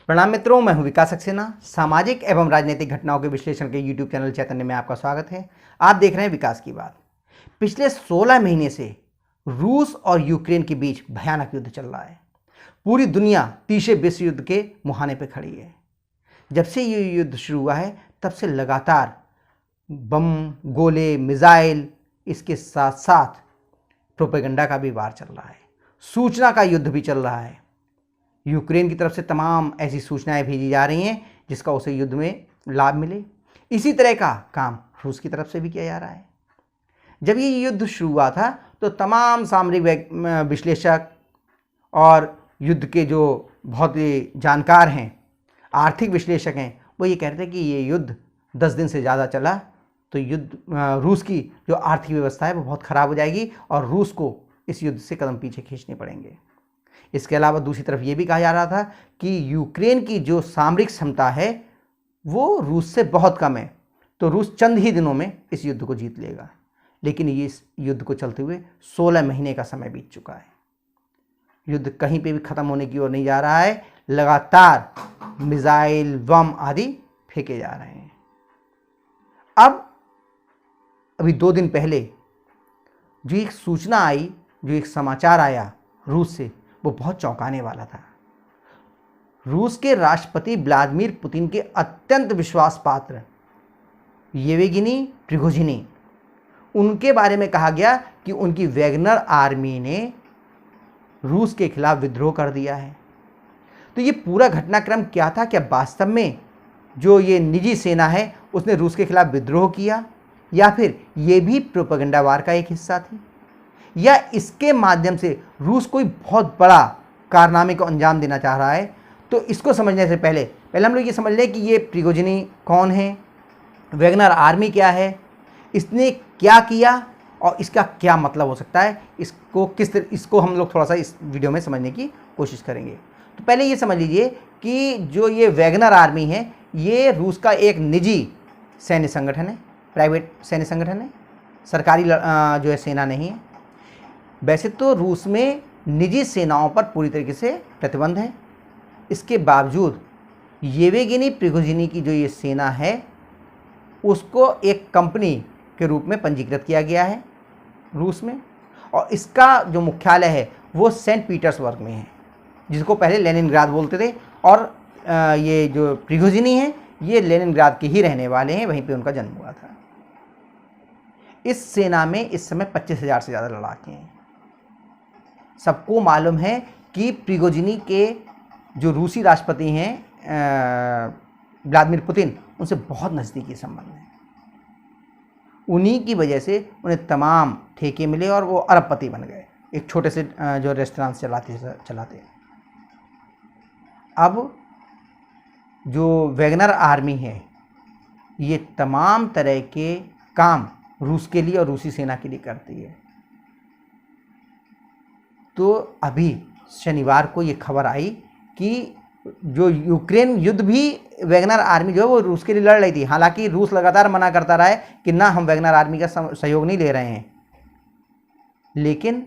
प्रणाम मित्रों, मैं हूं विकास सक्सेना। सामाजिक एवं राजनीतिक घटनाओं के विश्लेषण के यूट्यूब चैनल चैतन्य में आपका स्वागत है। आप देख रहे हैं विकास की बात। पिछले 16 महीने से रूस और यूक्रेन के बीच भयानक युद्ध चल रहा है। पूरी दुनिया तीसरे विश्व युद्ध के मुहाने पर खड़ी है। जब से ये युद्ध शुरू हुआ है तब से लगातार बम, गोले, मिसाइल, इसके साथ साथ प्रोपेगेंडा का भी वार चल रहा है। सूचना का युद्ध भी चल रहा है। यूक्रेन की तरफ से तमाम ऐसी सूचनाएं भेजी जा रही हैं जिसका उसे युद्ध में लाभ मिले। इसी तरह का काम रूस की तरफ से भी किया जा रहा है। जब ये युद्ध शुरू हुआ था तो तमाम सामरिक विश्लेषक और युद्ध के जो बहुत ही जानकार हैं, आर्थिक विश्लेषक हैं, वो ये कह रहे थे कि ये युद्ध 10 दिन से ज़्यादा चला तो रूस की जो आर्थिक व्यवस्था है वो बहुत ख़राब हो जाएगी और रूस को इस युद्ध से कदम पीछे खींचने पड़ेंगे। इसके अलावा दूसरी तरफ ये भी कहा जा रहा था कि यूक्रेन की जो सामरिक क्षमता है वो रूस से बहुत कम है, तो रूस चंद ही दिनों में इस युद्ध को जीत लेगा। लेकिन ये इस युद्ध को चलते हुए 16 महीने का समय बीत चुका है। युद्ध कहीं पे भी ख़त्म होने की ओर नहीं जा रहा है। लगातार मिसाइल, बम आदि फेंके जा रहे हैं। अभी 2 दिन पहले जो एक सूचना आई, जो एक समाचार आया रूस से, वो बहुत चौंकाने वाला था। रूस के राष्ट्रपति व्लादिमीर पुतिन के अत्यंत विश्वास पात्र येवगेनी प्रिगोजिनी, उनके बारे में कहा गया कि उनकी वैगनर आर्मी ने रूस के खिलाफ विद्रोह कर दिया है। तो ये पूरा घटनाक्रम क्या था? क्या वास्तव में जो ये निजी सेना है उसने रूस के खिलाफ विद्रोह किया, या फिर ये भी प्रोपेगेंडा वार का एक हिस्सा थी, या इसके माध्यम से रूस कोई बहुत बड़ा कारनामे को अंजाम देना चाह रहा है? तो इसको समझने से पहले हम लोग ये समझ लें कि ये प्रिगोजिनी कौन है, वैगनर आर्मी क्या है, इसने क्या किया और इसका क्या मतलब हो सकता है। इसको हम लोग थोड़ा सा इस वीडियो में समझने की कोशिश करेंगे। तो पहले ये समझ लीजिए कि जो ये वैगनर आर्मी है ये रूस का एक निजी सैन्य संगठन है, प्राइवेट सैन्य संगठन है, सरकारी जो है सेना नहीं है। वैसे तो रूस में निजी सेनाओं पर पूरी तरीके से प्रतिबंध है। इसके बावजूद येवगेनी प्रिगोजिनी की जो ये सेना है उसको एक कंपनी के रूप में पंजीकृत किया गया है रूस में, और इसका जो मुख्यालय है वो सेंट पीटर्सबर्ग में है, जिसको पहले लेनिनग्राद बोलते थे। और ये जो प्रिगोजिनी है ये लेनिनग्राद के ही रहने वाले हैं, वहीं पे उनका जन्म हुआ था। इस सेना में इस समय 25,000 से ज़्यादा लड़ाके हैं। सबको मालूम है कि प्रिगोजिनी के जो रूसी राष्ट्रपति हैं व्लादिमीर पुतिन, उनसे बहुत नज़दीकी संबंध है। उन्हीं की वजह से उन्हें तमाम ठेके मिले और वो अरबपति बन गए, एक छोटे से जो रेस्टोरेंट चलाते। अब जो वैगनर आर्मी है ये तमाम तरह के काम रूस के लिए और रूसी सेना के लिए करती है। तो अभी शनिवार को ये खबर आई कि जो यूक्रेन युद्ध भी वैगनर आर्मी जो है वो रूस के लिए लड़ रही थी। हालांकि रूस लगातार मना करता रहा है कि ना, हम वैगनर आर्मी का सहयोग नहीं ले रहे हैं, लेकिन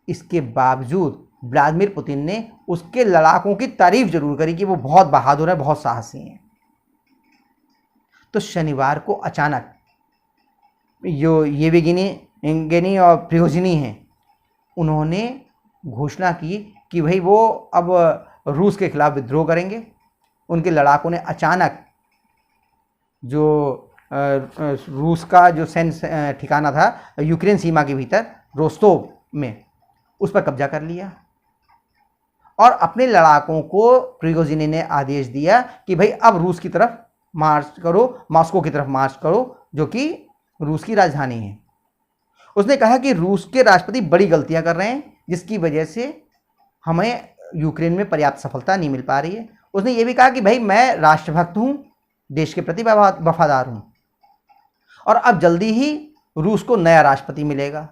इसके बावजूद व्लादिमीर पुतिन ने उसके लड़ाकों की तारीफ जरूर करी कि वो बहुत बहादुर है, बहुत साहसी हैं। तो शनिवार को अचानक जो येवगेनी और प्रिगोजिनी हैं उन्होंने घोषणा की कि भाई वो अब रूस के खिलाफ विद्रोह करेंगे। उनके लड़ाकों ने अचानक जो रूस का जो सैन्य ठिकाना था यूक्रेन सीमा के भीतर रोस्तोव में, उस पर कब्जा कर लिया और अपने लड़ाकों को प्रिगोजिनी ने आदेश दिया कि भाई अब रूस की तरफ मार्च करो, मॉस्को की तरफ मार्च करो, जो कि रूस की राजधानी है। उसने कहा कि रूस के राष्ट्रपति बड़ी गलतियां कर रहे हैं जिसकी वजह से हमें यूक्रेन में पर्याप्त सफलता नहीं मिल पा रही है। उसने ये भी कहा कि भाई मैं राष्ट्रभक्त हूं, देश के प्रति वफादार हूं, और अब जल्दी ही रूस को नया राष्ट्रपति मिलेगा।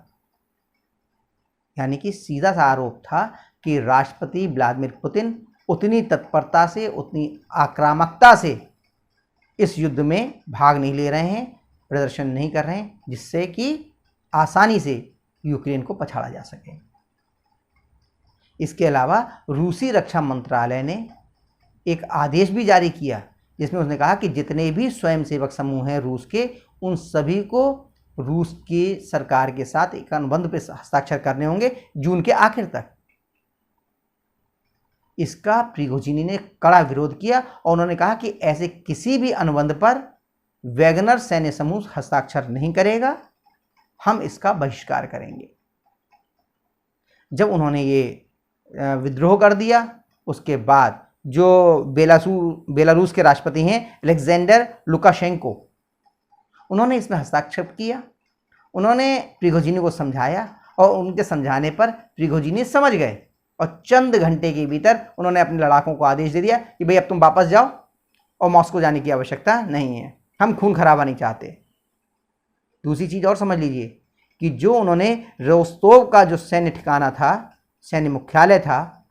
यानी कि सीधा सा आरोप था कि राष्ट्रपति व्लादिमीर पुतिन उतनी तत्परता से, उतनी आक्रामकता से इस युद्ध में भाग नहीं ले रहे हैं, प्रदर्शन नहीं कर रहे हैं, जिससे कि आसानी से यूक्रेन को पछाड़ा जा सके। इसके अलावा रूसी रक्षा मंत्रालय ने एक आदेश भी जारी किया जिसमें उसने कहा कि जितने भी स्वयंसेवक समूह हैं रूस के, उन सभी को रूस की सरकार के साथ एक अनुबंध पर हस्ताक्षर करने होंगे जून के आखिर तक। इसका प्रिगोजिनी ने कड़ा विरोध किया और उन्होंने कहा कि ऐसे किसी भी अनुबंध पर वैगनर सैन्य समूह हस्ताक्षर नहीं करेगा, हम इसका बहिष्कार करेंगे। जब उन्होंने ये विद्रोह कर दिया, उसके बाद जो बेलारूस के राष्ट्रपति हैं अलेक्जेंडर लुकाशेंको, उन्होंने इसमें हस्ताक्षर किया। उन्होंने प्रिगोजिनी को समझाया और उनके समझाने पर प्रिगोजिनी समझ गए और चंद घंटे के भीतर उन्होंने अपने लड़ाकों को आदेश दे दिया कि भाई अब तुम वापस जाओ और मॉस्को जाने की आवश्यकता नहीं है, हम खून खराबा नहीं चाहते। दूसरी चीज़ और समझ लीजिए कि जो उन्होंने रोस्तोव का जो सैन्य ठिकाना था, सैन्य मुख्यालय था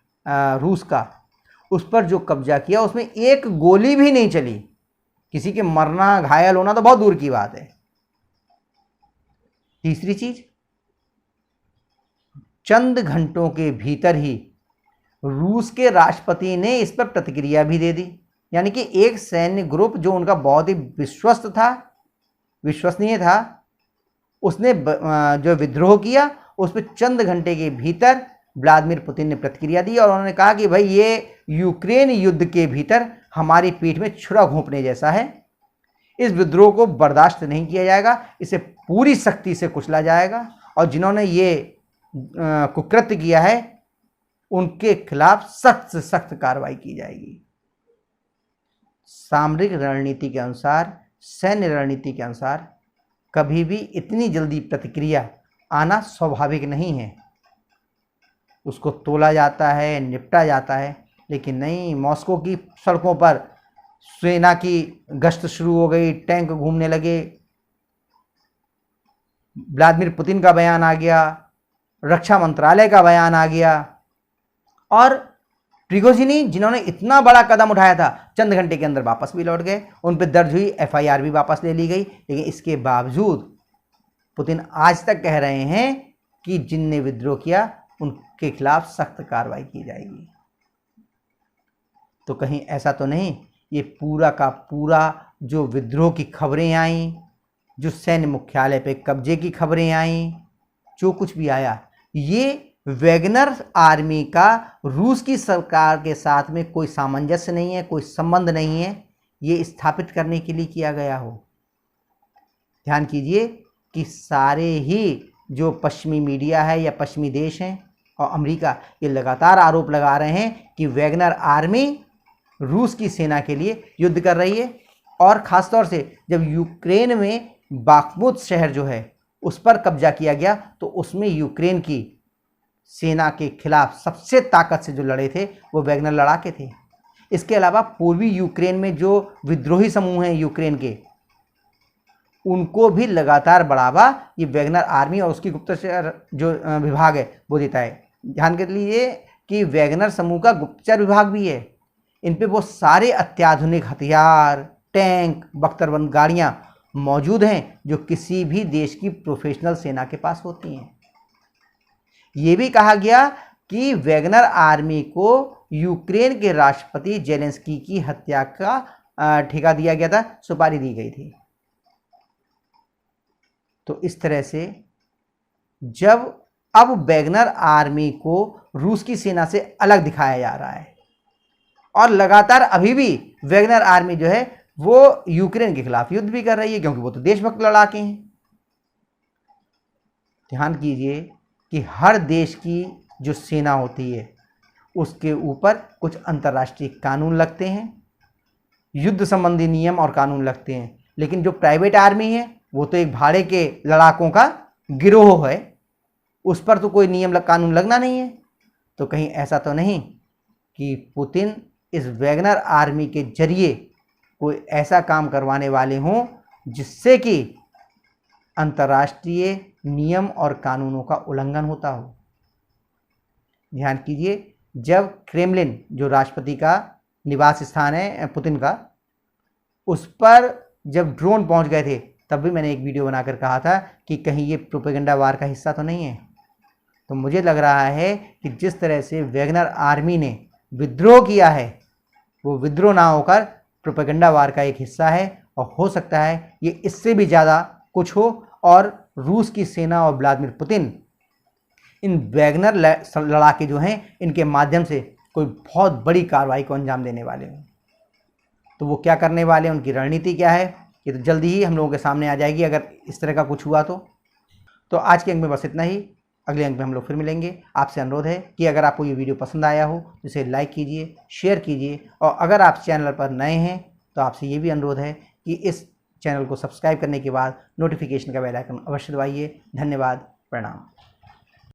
रूस का, उस पर जो कब्जा किया उसमें एक गोली भी नहीं चली। किसी के मरना घायल होना तो बहुत दूर की बात है। तीसरी चीज, चंद घंटों के भीतर ही रूस के राष्ट्रपति ने इस पर प्रतिक्रिया भी दे दी। यानी कि एक सैन्य ग्रुप जो उनका बहुत ही विश्वसनीय था, उसने जो विद्रोह किया उस पर चंद घंटे के भीतर व्लादिमीर पुतिन ने प्रतिक्रिया दी और उन्होंने कहा कि भाई ये यूक्रेन युद्ध के भीतर हमारी पीठ में छुरा घोंपने जैसा है, इस विद्रोह को बर्दाश्त नहीं किया जाएगा, इसे पूरी सख्ती से कुचला जाएगा और जिन्होंने ये कुकृत्य किया है उनके खिलाफ सख्त से सख्त कार्रवाई की जाएगी। सामरिक रणनीति के अनुसार, सैन्य रणनीति के अनुसार कभी भी इतनी जल्दी प्रतिक्रिया आना स्वाभाविक नहीं है। उसको तोला जाता है, निपटा जाता है, लेकिन नहीं, मॉस्को की सड़कों पर सेना की गश्त शुरू हो गई, टैंक घूमने लगे, व्लादिमीर पुतिन का बयान आ गया, रक्षा मंत्रालय का बयान आ गया और प्रिगोजिनी जिन्होंने इतना बड़ा कदम उठाया था चंद घंटे के अंदर वापस भी लौट गए। उन पर दर्ज हुई एफआईआर भी वापस ले ली गई। लेकिन इसके बावजूद पुतिन आज तक कह रहे हैं कि जिनने विद्रोह किया उनके खिलाफ सख्त कार्रवाई की जाएगी। तो कहीं ऐसा तो नहीं ये पूरा का पूरा जो विद्रोह की खबरें आईं, जो सैन्य मुख्यालय पे कब्जे की खबरें आईं, जो कुछ भी आया, ये वैगनर आर्मी का रूस की सरकार के साथ में कोई सामंजस्य नहीं है, कोई संबंध नहीं है, ये स्थापित करने के लिए किया गया हो। ध्यान कीजिए कि सारे ही जो पश्चिमी मीडिया है या पश्चिमी देश हैं और अमेरिका, ये लगातार आरोप लगा रहे हैं कि वैगनर आर्मी रूस की सेना के लिए युद्ध कर रही है। और ख़ासतौर से जब यूक्रेन में बाखमुत शहर जो है उस पर कब्जा किया गया तो उसमें यूक्रेन की सेना के खिलाफ सबसे ताकत से जो लड़े थे वो वैगनर लड़ाके थे। इसके अलावा पूर्वी यूक्रेन में जो विद्रोही समूह हैं यूक्रेन के, उनको भी लगातार बढ़ावा ये वैगनर आर्मी और उसकी गुप्तचर जो विभाग है वो देता है। ध्यान कर लीजिए कि वैगनर समूह का गुप्तचर विभाग भी है। इन पे वो सारे अत्याधुनिक हथियार, टैंक, बख्तरबंद गाड़ियाँ मौजूद हैं जो किसी भी देश की प्रोफेशनल सेना के पास होती हैं। ये भी कहा गया कि वैगनर आर्मी को यूक्रेन के राष्ट्रपति जेलेंस्की की हत्या का ठेका दिया गया था, सुपारी दी गई थी। तो इस तरह से जब अब वैगनर आर्मी को रूस की सेना से अलग दिखाया जा रहा है और लगातार अभी भी वैगनर आर्मी जो है वो यूक्रेन के खिलाफ युद्ध भी कर रही है, क्योंकि वो तो देशभक्त लड़ाके हैं। ध्यान कीजिए कि हर देश की जो सेना होती है उसके ऊपर कुछ अंतर्राष्ट्रीय कानून लगते हैं, युद्ध संबंधी नियम और कानून लगते हैं, लेकिन जो प्राइवेट आर्मी है वो तो एक भाड़े के लड़ाकों का गिरोह है, उस पर तो कोई नियम कानून लगना नहीं है। तो कहीं ऐसा तो नहीं कि पुतिन इस वैगनर आर्मी के जरिए कोई ऐसा काम करवाने वाले हों जिससे कि अंतर्राष्ट्रीय नियम और कानूनों का उल्लंघन होता हो। ध्यान कीजिए, जब क्रेमलिन जो राष्ट्रपति का निवास स्थान है पुतिन का, उस पर जब ड्रोन पहुंच गए थे तब भी मैंने एक वीडियो बनाकर कहा था कि कहीं ये प्रोपेगेंडा वार का हिस्सा तो नहीं है। तो मुझे लग रहा है कि जिस तरह से वैगनर आर्मी ने विद्रोह किया है वो विद्रोह ना होकर प्रोपेगेंडा वार का एक हिस्सा है, और हो सकता है ये इससे भी ज़्यादा कुछ हो और रूस की सेना और व्लादिमीर पुतिन इन वैगनर लड़ाके जो हैं इनके माध्यम से कोई बहुत बड़ी कार्रवाई को अंजाम देने वाले हों। तो वो क्या करने वाले हैं, उनकी रणनीति क्या है, ये तो जल्दी ही हम लोगों के सामने आ जाएगी अगर इस तरह का कुछ हुआ तो आज के अंक में बस इतना ही। अगले अंक में हम लोग फिर मिलेंगे। आपसे अनुरोध है कि अगर आपको ये वीडियो पसंद आया हो तो इसे लाइक कीजिए, शेयर कीजिए, और अगर आप चैनल पर नए हैं तो आपसे ये भी अनुरोध है कि इस चैनल को सब्सक्राइब करने के बाद नोटिफिकेशन का बेल आइकन अवश्य दबाइए। धन्यवाद, प्रणाम।